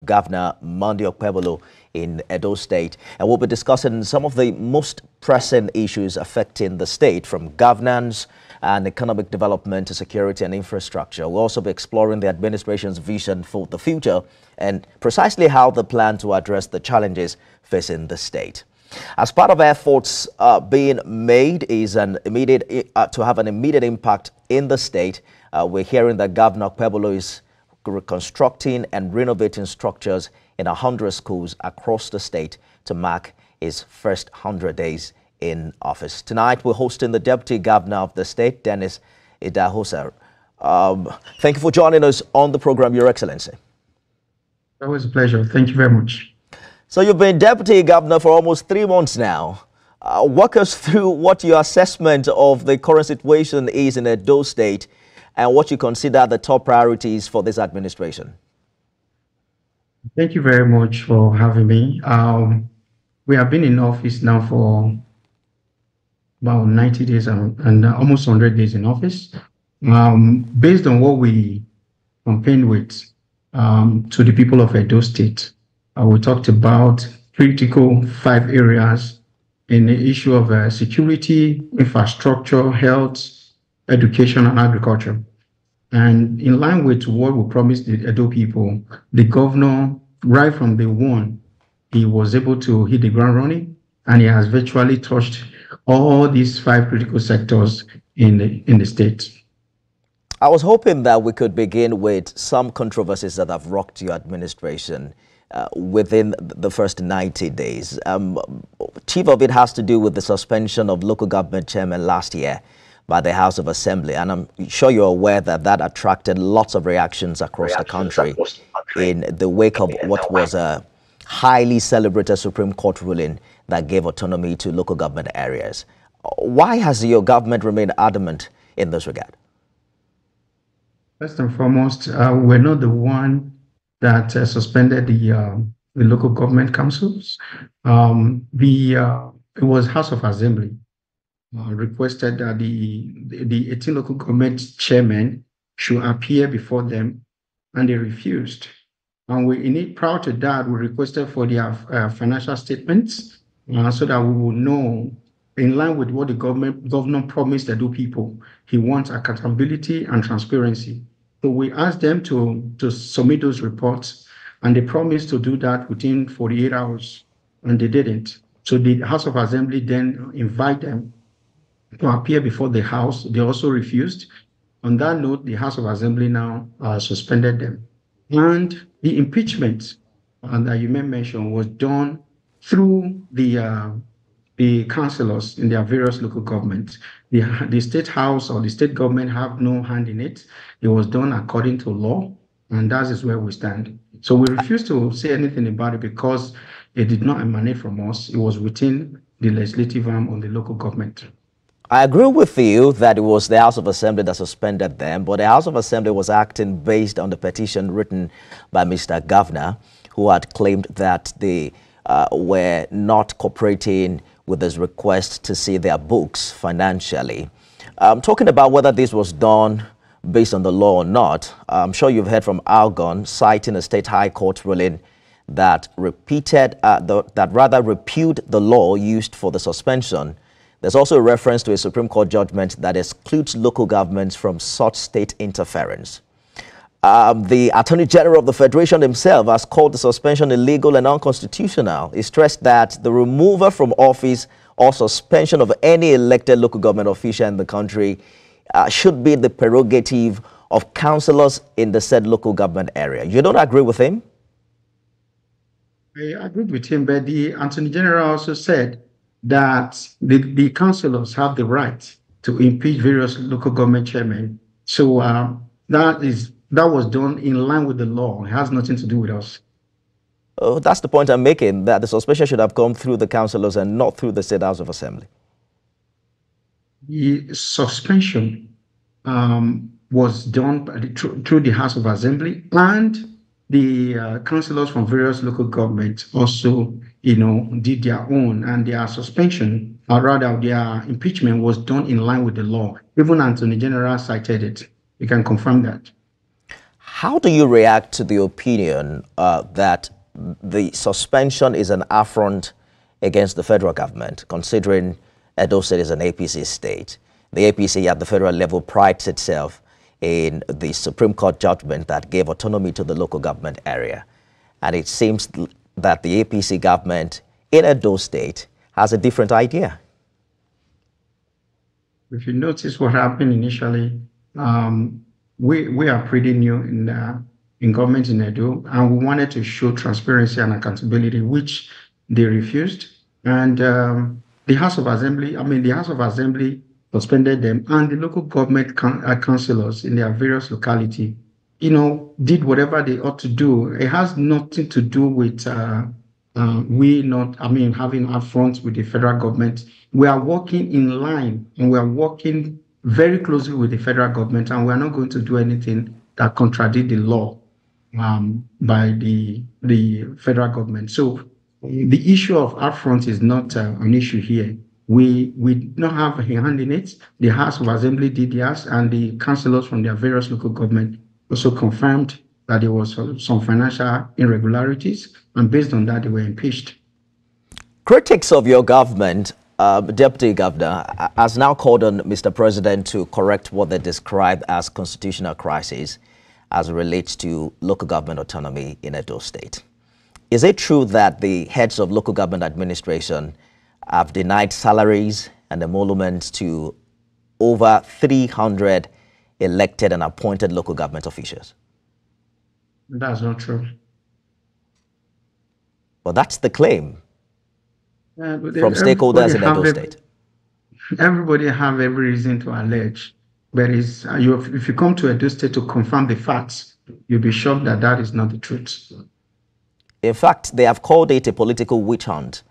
Governor Monday Okpebolo in Edo State. And we'll be discussing some of the most pressing issues affecting the state, from governance and economic development to security and infrastructure. We'll also be exploring the administration's vision for the future and precisely how they plan to address the challenges facing the state. As part of efforts being made is to have an immediate impact in the state, we're hearing that Governor Okpebolo is reconstructing and renovating structures in 100 schools across the state to mark his first 100 days in office. Tonight, we're hosting the Deputy Governor of the state, Dennis Idahosa. Thank you for joining us on the program, Your Excellency. Always a pleasure. Thank you very much. So you've been Deputy Governor for almost 3 months now. Walk us through what your assessment of the current situation is in Edo State and what you consider the top priorities for this administration. Thank you very much for having me. We have been in office now for about 90 days and almost 100 days in office. Based on what we campaigned with to the people of Edo State, we talked about critical 5 areas in the issue of security, infrastructure, health, education, and agriculture. And in line with what we promised the Edo people, the governor, right from day one, he was able to hit the ground running, and he has virtually touched all these 5 critical sectors in the state. I was hoping that we could begin with some controversies that have rocked your administration within the first 90 days. Chief of it has to do with the suspension of local government chairmen last year by the House of Assembly. And I'm sure you're aware that that attracted lots of reactions across the country in the wake of what was a highly celebrated Supreme Court ruling that gave autonomy to local government areas. Why has your government remained adamant in this regard? First and foremost, we're not the one that suspended the local government councils. It was House of Assembly requested that the 18 local government chairmen should appear before them, and they refused. And prior to that, we requested for their financial statements so that we will know, in line with what the governor promised the Edo people, he wants accountability and transparency. So we asked them to submit those reports, and they promised to do that within 48 hours, and they didn't. So the House of Assembly then invited them to appear before the House. They also refused. On that note, the House of Assembly now suspended them. And the impeachment that you may mention was done through the councillors in their various local governments. The state house or the state government have no hand in it. It was done according to law, and that is where we stand. So we refuse to say anything about it because it did not emanate from us. It was within the legislative arm of the local government. I agree with you that it was the House of Assembly that suspended them, but the House of Assembly was acting based on the petition written by Mr. Governor, who had claimed that they were not cooperating with his request to see their books financially. Talking about whether this was done based on the law or not, I'm sure you've heard from Algon citing a state high court ruling that repealed the law used for the suspension. There's also a reference to a Supreme Court judgment that excludes local governments from such state interference. The Attorney General of the Federation himself has called the suspension illegal and unconstitutional. He stressed that the removal from office or suspension of any elected local government official in the country should be the prerogative of councillors in the said local government area. You don't agree with him? I agreed with him, but the Attorney General also said that the councillors have the right to impeach various local government chairmen. So that was done in line with the law. It has nothing to do with us. Oh, that's the point I'm making, that the suspension should have come through the councillors and not through the State House of Assembly. The suspension was done through the House of Assembly, and the councillors from various local governments also, did their own, and their suspension, or rather their impeachment, was done in line with the law. Even Attorney General cited it. We can confirm that. How do you react to the opinion that the suspension is an affront against the federal government, considering Edo State is an APC state? The APC at the federal level prides itself in the Supreme Court judgment that gave autonomy to the local government area. And it seems that the APC government in Edo State has a different idea. If you notice what happened initially, we are pretty new in government in Edo, and we wanted to show transparency and accountability, which they refused. And the House of Assembly suspended them, and the local government councillors in their various locality, did whatever they ought to do. It has nothing to do with having affronts with the federal government. We are working in line, and we are working very closely with the federal government, and we are not going to do anything that contradicts the law by the federal government. So the issue of affront is not an issue here. We don't have a hand in it. The House of Assembly did theirs, and the councillors from their various local government also confirmed that there was some financial irregularities, and based on that, they were impeached. Critics of your government, Deputy Governor, has now called on Mr. President to correct what they described as constitutional crisis as it relates to local government autonomy in Edo State. Is it true that the heads of local government administration have denied salaries and emoluments to over 300 elected and appointed local government officials? That's not true. Well, that's the claim from stakeholders in Edo State. Everybody have every reason to allege, but if you come to Edo State to confirm the facts, you'll be shocked that that is not the truth. In fact, they have called it a political witch hunt.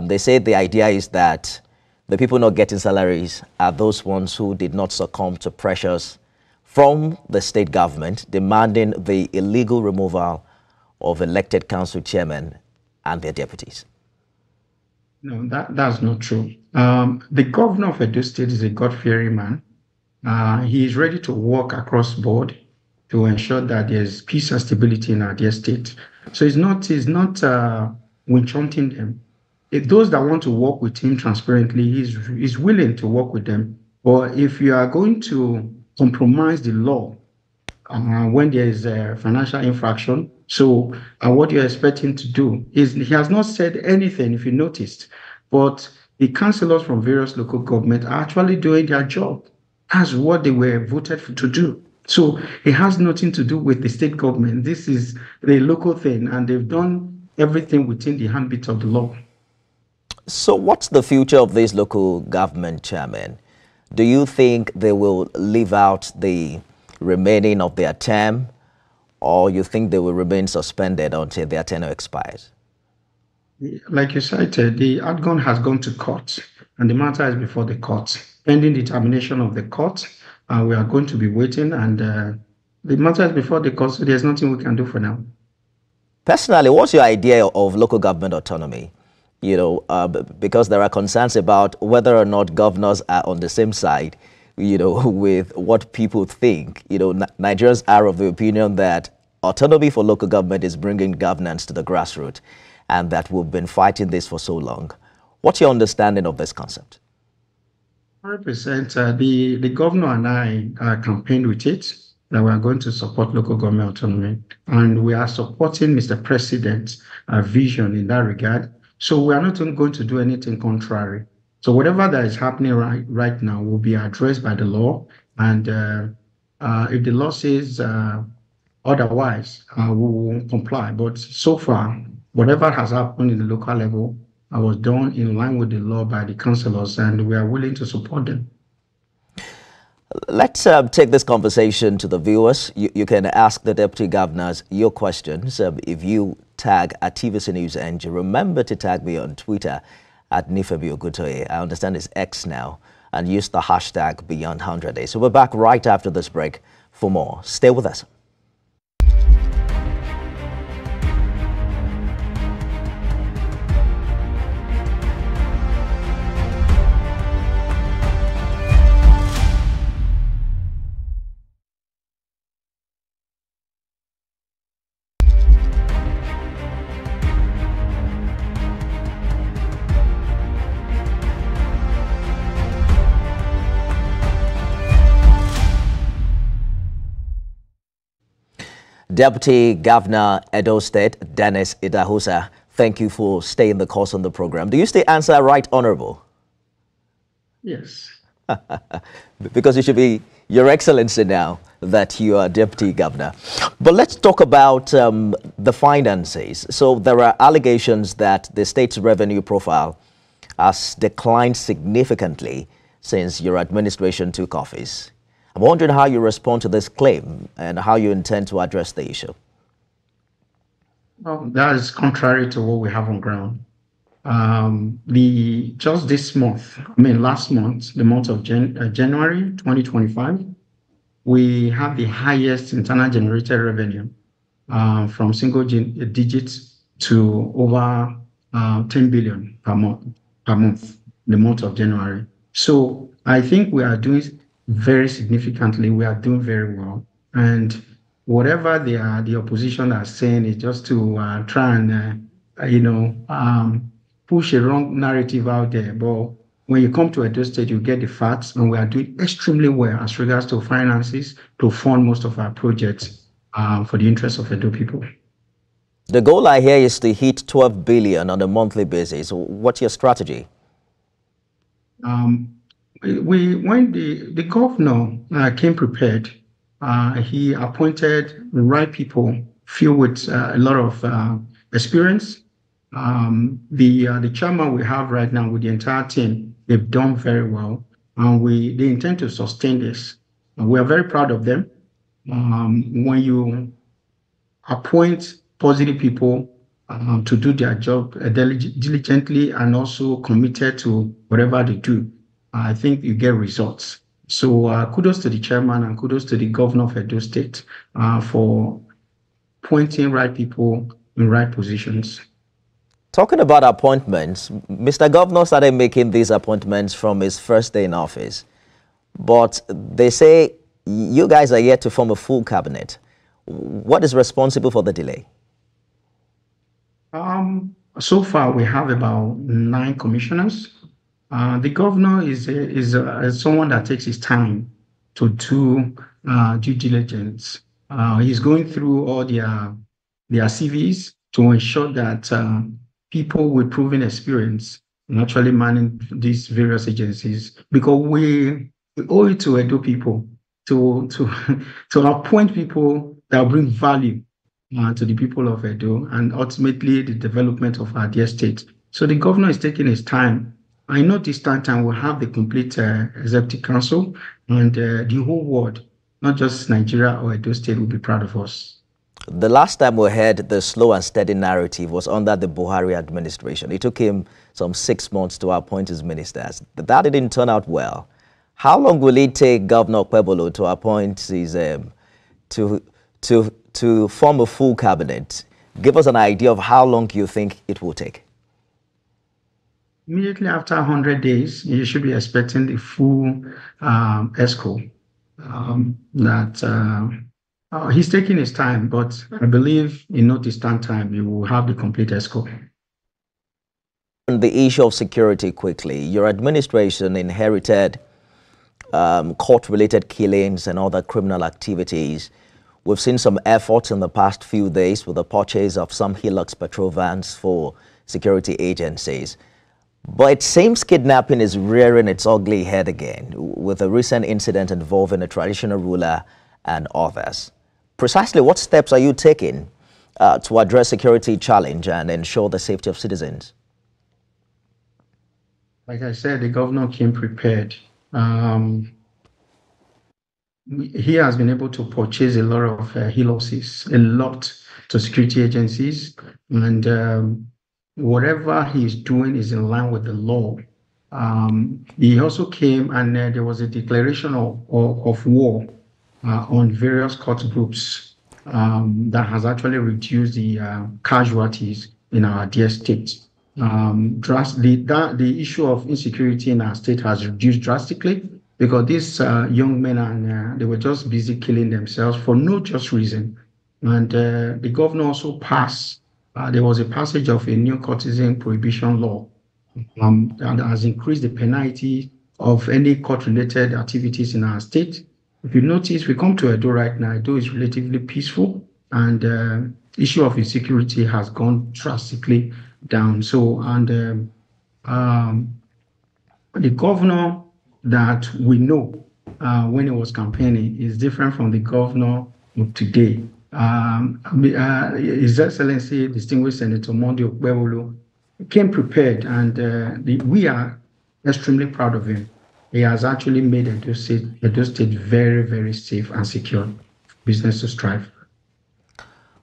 They say the idea is that the people not getting salaries are those ones who did not succumb to pressures from the state government demanding the illegal removal of elected council chairmen and their deputies. No, that's not true. The governor of Edo State is a God-fearing man. He is ready to work across board to ensure that there's peace and stability in our dear state. So he's not winch hunting them. If those that want to work with him transparently, he's willing to work with them. Or if you are going to compromise the law when there is a financial infraction, so what you're expecting to do is, he has not said anything, if you noticed, but the councillors from various local governments are actually doing their job as what they were voted to do. So it has nothing to do with the state government. This is the local thing, and they've done everything within the ambit of the law. So what's the future of these local government chairmen? Do you think they will live out the remaining of their term, or you think they will remain suspended until their tenure expires? Like you cited, the outcome has gone to court, and the matter is before the court. Pending determination of the court, we are going to be waiting, and the matter is before the court, so there's nothing we can do for now. Personally, what's your idea of local government autonomy? Because there are concerns about whether or not governors are on the same side, with what people think. Nigerians are of the opinion that autonomy for local government is bringing governance to the grassroots, and that we've been fighting this for so long. What's your understanding of this concept? 100%. The governor and I campaigned with it, that we are going to support local government autonomy, and we are supporting Mr. President's vision in that regard. So we are not going to do anything contrary. So whatever that is happening right now will be addressed by the law. And if the law says otherwise, we will comply. But so far, whatever has happened in the local level was done in line with the law by the councillors, and we are willing to support them. Let's take this conversation to the viewers. You can ask the deputy governors your questions. If you tag at TVC News On, remember to tag me on Twitter at Nifebi Ogutoye. I understand it's X now, and use the hashtag Beyond 100 Days. So we're back right after this break for more. Stay with us. Deputy Governor Edo State, Dennis Idahosa, thank you for staying the course on the program. Do you still answer right, Honourable? Yes. Because it should be Your Excellency now that you are Deputy Governor. But let's talk about the finances. So there are allegations that the state's revenue profile has declined significantly since your administration took office. I'm wondering how you respond to this claim and how you intend to address the issue. Well, that is contrary to what we have on ground. Just this month, last month, the month of January 2025, we have the highest internal generated revenue from single digits to over 10 billion per month, the month of January. So I think we are doing very significantly. We are doing very well. And whatever the opposition are saying is just to try and, push a wrong narrative out there. But when you come to Edo State, you get the facts, and we are doing extremely well as regards to finances to fund most of our projects for the interest of Edo people. The goal I hear is to hit 12 billion on a monthly basis. What's your strategy? When the governor came prepared, he appointed the right people, filled with a lot of experience. The chairman we have right now with the entire team, they've done very well, and they intend to sustain this. We are very proud of them. When you appoint positive people to do their job diligently and also committed to whatever they do, I think you get results. So kudos to the chairman and kudos to the governor of Edo State for appointing right people in right positions. Talking about appointments, Mr. Governor started making these appointments from his first day in office. But they say you guys are yet to form a full cabinet. What is responsible for the delay? So far, we have about 9 commissioners. The governor is someone that takes his time to do due diligence. He's going through all their CVs to ensure that people with proven experience in actually manage these various agencies, because we owe it to Edo people to appoint people that bring value to the people of Edo and ultimately the development of our dear state. So the governor is taking his time. I know this time we'll have the complete executive council, and the whole world, not just Nigeria or Edo State, will be proud of us. The last time we heard the slow and steady narrative was under the Buhari administration. It took him some 6 months to appoint his ministers. That didn't turn out well. How long will it take Governor Okpebholo to appoint his to form a full cabinet? Give us an idea of how long you think it will take. Immediately after 100 days, you should be expecting the full ESCO. He's taking his time, but I believe in no distant time, you will have the complete ESCO. On the issue of security quickly, your administration inherited court-related killings and other criminal activities. We've seen some efforts in the past few days with the purchase of some Hilux patrol vans for security agencies. But it seems kidnapping is rearing its ugly head again, with a recent incident involving a traditional ruler and others. Precisely what steps are you taking to address security challenge and ensure the safety of citizens? Like I said, the governor came prepared. He has been able to purchase a lot of Hiluxes, a lot to security agencies, and whatever he's doing is in line with the law. He also came and there was a declaration of war on various court groups that has actually reduced the casualties in our dear state. The issue of insecurity in our state has reduced drastically because these young men, and they were just busy killing themselves for no just reason. And the governor also passed, there was a passage of a new courtesan prohibition law that has increased the penalty of any court-related activities in our state. If you notice, we come to Edo right now. Edo is relatively peaceful, and issue of insecurity has gone drastically down. So, and the governor that we know when he was campaigning is different from the governor of today. His Excellency, Distinguished Senator Mondi Okpebholo, came prepared, and we are extremely proud of him. He has actually made Edo State very, very safe and secure business to strive.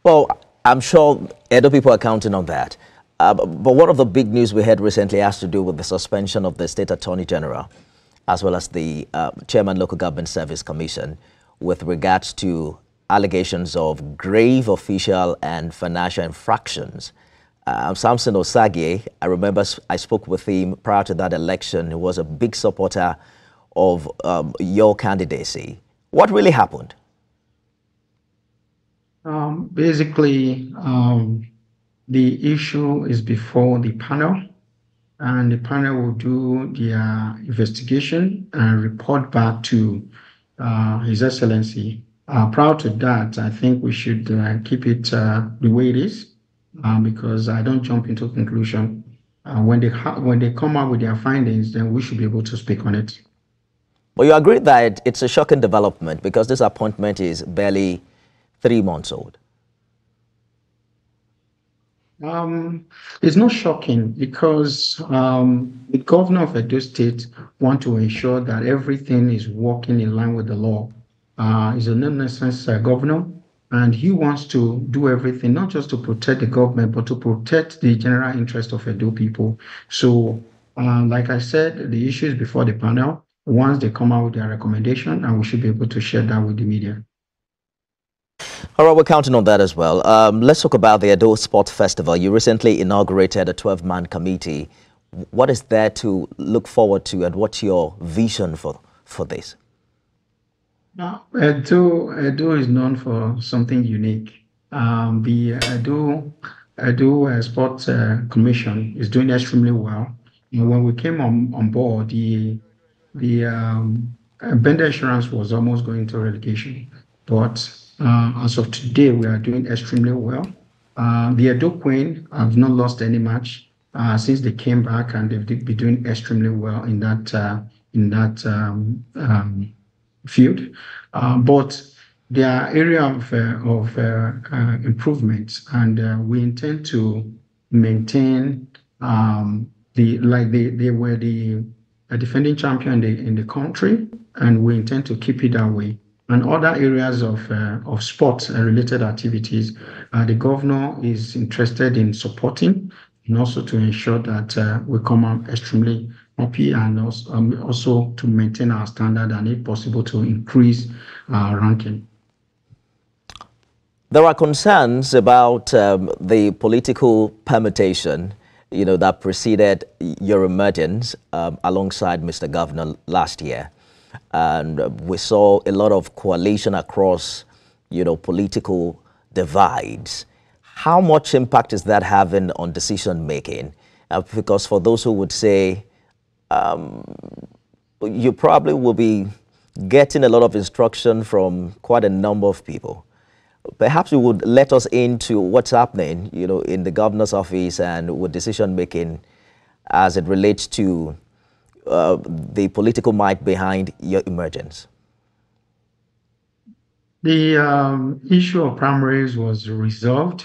Well, I'm sure Edo people are counting on that. But one of the big news we had recently has to do with the suspension of the State Attorney General, as well as the Chairman Local Government Service Commission, with regards to allegations of grave official and financial infractions. Samson Osagie, I remember I spoke with him prior to that election. He was a big supporter of your candidacy. What really happened? Basically, the issue is before the panel, and the panel will do their investigation and report back to His Excellency. Prior to that, I think we should keep it the way it is, because I don't jump into conclusion. When they come out with their findings, then we should be able to speak on it. But you agree that it's a shocking development because this appointment is barely 3 months old. It's not shocking because the governor of Edo State wants to ensure that everything is working in line with the law. He's a non-nonsense governor, and he wants to do everything, not just to protect the government, but to protect the general interest of Edo people. So, like I said, the issue is before the panel. Once they come out with their recommendation, and we should be able to share that with the media. All right, we're counting on that as well. Let's talk about the Edo Sport Festival. You recently inaugurated a 12-man committee. What is there to look forward to, and what's your vision for this? Edo is known for something unique. The Edo Sports Commission is doing extremely well. When we came on board, the Bender Insurance was almost going to relegation, but as of today, we are doing extremely well. The Edo Queen have not lost any match since they came back, and they've been doing extremely well in that field. But there are areas of improvements, and we intend to maintain they were the defending champion in the country, and we intend to keep it that way. And other areas of sports related activities, the governor is interested in supporting, and also to ensure that we come out extremely happy, and also to maintain our standard, and if possible to increase our ranking. There are concerns about the political permutation, that preceded your emergence alongside Mr. Governor last year. And we saw a lot of coalition across, political divides. How much impact is that having on decision making? Because for those who would say, you probably will be getting a lot of instruction from quite a number of people. Perhaps you would let us into what's happening, in the governor's office and with decision making as it relates to the political might behind your emergence. The issue of primaries was resolved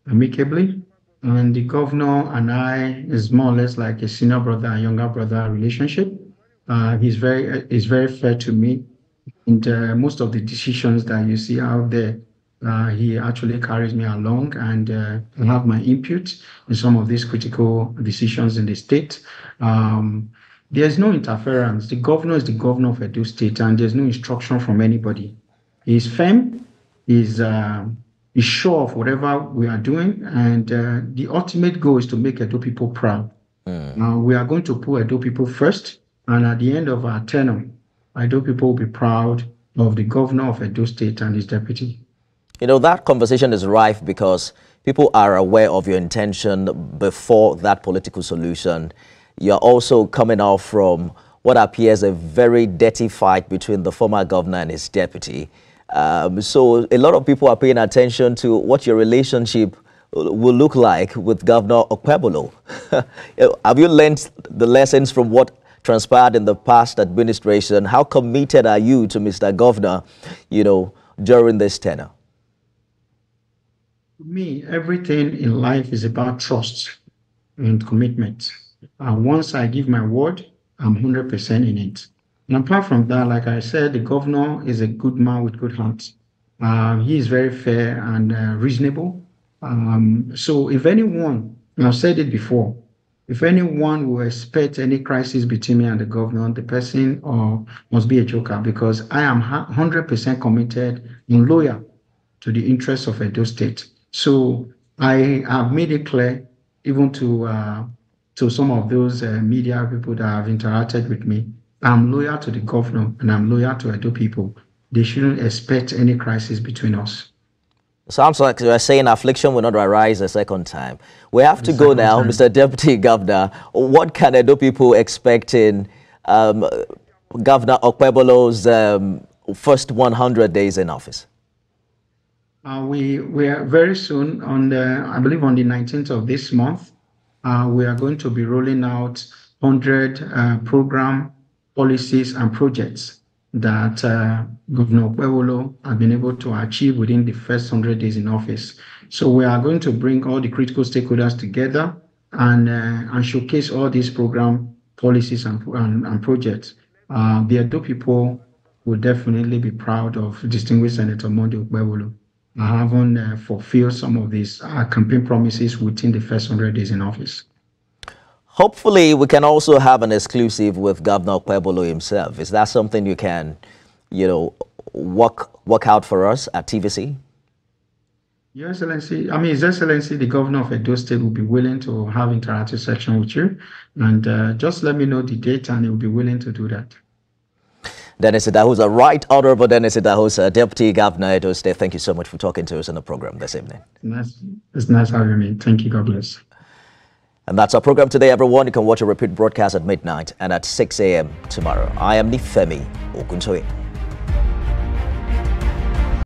amicably, and the governor and I is more or less like a senior brother and younger brother relationship. He's very fair to me, and most of the decisions that you see out there, he actually carries me along, and have my input in some of these critical decisions in the state. There's no interference. The governor is the governor of Edo State, and there's no instruction from anybody. He's firm, he's sure of whatever we are doing, and the ultimate goal is to make Edo people proud. We are going to put Edo people first, and at the end of our tenure, Edo people will be proud of the governor of Edo State and his deputy. That conversation is rife because people are aware of your intention before that political solution. You're also coming off from what appears a very dirty fight between the former governor and his deputy. So a lot of people are paying attention to what your relationship will look like with Governor Okpebolo. Have you learned the lessons from what transpired in the past administration? How committed are you to Mr. Governor, during this tenure? For me, everything in life is about trust and commitment. Once I give my word, I'm 100% in it. And apart from that, like I said, the governor is a good man with good heart. He is very fair and reasonable. So if anyone, and I've said it before, if anyone will expect any crisis between me and the governor, the person must be a joker, because I am 100% committed and loyal to the interests of Edo State. So I have made it clear, even to some of those media people that have interacted with me, I'm loyal to the governor and I'm loyal to Edo people. They shouldn't expect any crisis between us. Sounds like you're saying affliction will not arise a second time. We have to go now, Mr. Deputy Governor. What can Edo people expect in Governor Okpebolo's first 100 days in office? We are very soon, I believe on the 19th of this month, we are going to be rolling out 100 program, policies and projects that Governor Okpebolo has been able to achieve within the first 100 days in office. So we are going to bring all the critical stakeholders together and showcase all these program, policies and projects. The Edo people will definitely be proud of distinguished Senator Monday Okpebolo having fulfilled some of these campaign promises within the first 100 days in office. Hopefully, we can also have an exclusive with Governor Okpebolo himself. Is that something you can, work out for us at TVC? Your Excellency, His Excellency, the Governor of Edo State will be willing to have interactive section with you. And just let me know the date and he will be willing to do that. Dennis Idahosa, Right Honourable Dennis Idahosa, Deputy Governor Edo State. Thank you so much for talking to us on the program this evening. It's nice having me. Thank you. God bless. And that's our program today, everyone. You can watch a repeat broadcast at midnight and at 6 a.m. tomorrow. I am Nifemi Okuntoye.